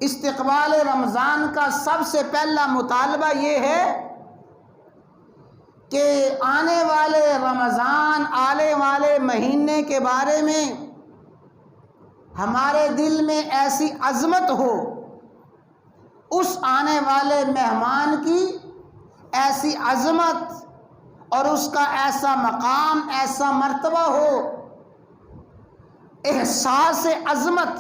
استقبال رمضان کا سب سے پہلا مطالبہ یہ ہے کہ آنے والے رمضان، آنے والے مہینے کے بارے میں ہمارے دل میں ایسی عظمت ہو، اس آنے والے مہمان کی ایسی عظمت اور اس کا ایسا مقام، ایسا مرتبہ ہو، احساس عظمت۔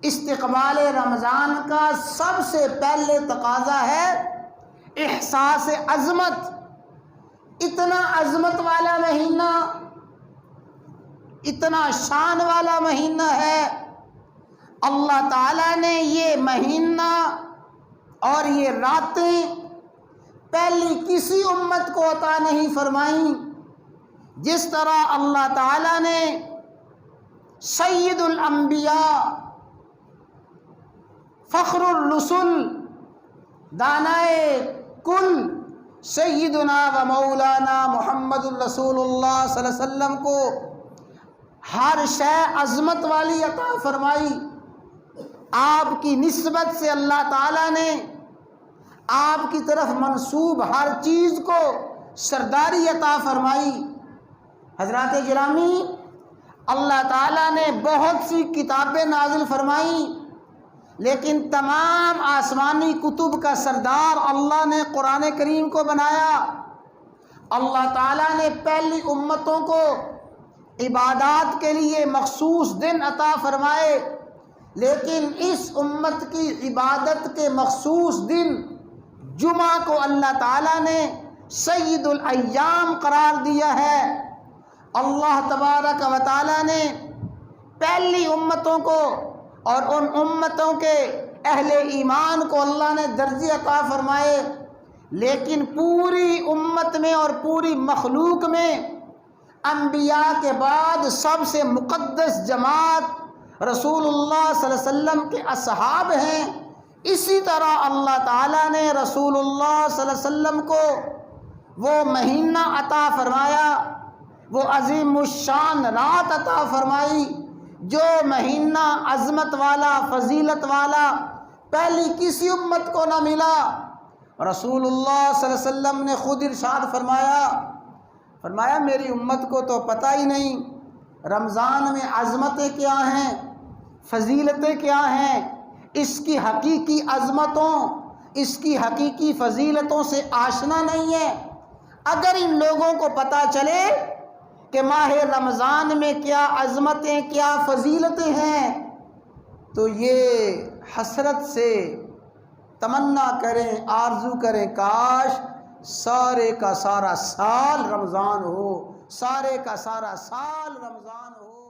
استقبال رمضان کا سب سے پہلے تقاضا ہے احساس عظمت۔ اتنا عظمت والا مہینہ، اتنا شان والا مہینہ ہے، اللہ تعالیٰ نے یہ مہینہ اور یہ راتیں پہلی کسی امت کو عطا نہیں فرمائیں، جس طرح اللہ تعالیٰ نے سید الانبیاء، فخر الرسل، دانائے کل سیدنا و مولانا محمد الرسول اللہ صلی اللہ علیہ وسلم کو ہر شے عظمت والی عطا فرمائی۔ آپ کی نسبت سے اللہ تعالیٰ نے آپ کی طرف منسوب ہر چیز کو سرداری عطا فرمائی۔ حضرات گرامی، اللہ تعالیٰ نے بہت سی کتابیں نازل فرمائیں، لیکن تمام آسمانی کتب کا سردار اللہ نے قرآن کریم کو بنایا۔ اللہ تعالیٰ نے پہلی امتوں کو عبادات کے لیے مخصوص دن عطا فرمائے، لیکن اس امت کی عبادت کے مخصوص دن جمعہ کو اللہ تعالیٰ نے سید الایام قرار دیا ہے۔ اللہ تبارک و تعالیٰ نے پہلی امتوں کو اور ان امتوں کے اہل ایمان کو اللہ نے درجے عطا فرمائے، لیکن پوری امت میں اور پوری مخلوق میں انبیاء کے بعد سب سے مقدس جماعت رسول اللہ صلی اللہ علیہ وسلم کے اصحاب ہیں۔ اسی طرح اللہ تعالیٰ نے رسول اللہ صلی اللہ علیہ وسلم کو وہ مہینہ عطا فرمایا، وہ عظیم الشان رات عطا فرمائی، جو مہینہ عظمت والا، فضیلت والا پہلی کسی امت کو نہ ملا۔ رسول اللہ صلی اللہ علیہ وسلم نے خود ارشاد فرمایا میری امت کو تو پتہ ہی نہیں رمضان میں عظمتیں کیا ہیں، فضیلتیں کیا ہیں، اس کی حقیقی عظمتوں، اس کی حقیقی فضیلتوں سے آشنا نہیں ہے۔ اگر ان لوگوں کو پتہ چلے کہ ماہ رمضان میں کیا عظمتیں، کیا فضیلتیں ہیں، تو یہ حسرت سے تمنا کریں، آرزو کریں کاش سارے کا سارا سال رمضان ہو، سارے کا سارا سال رمضان ہو۔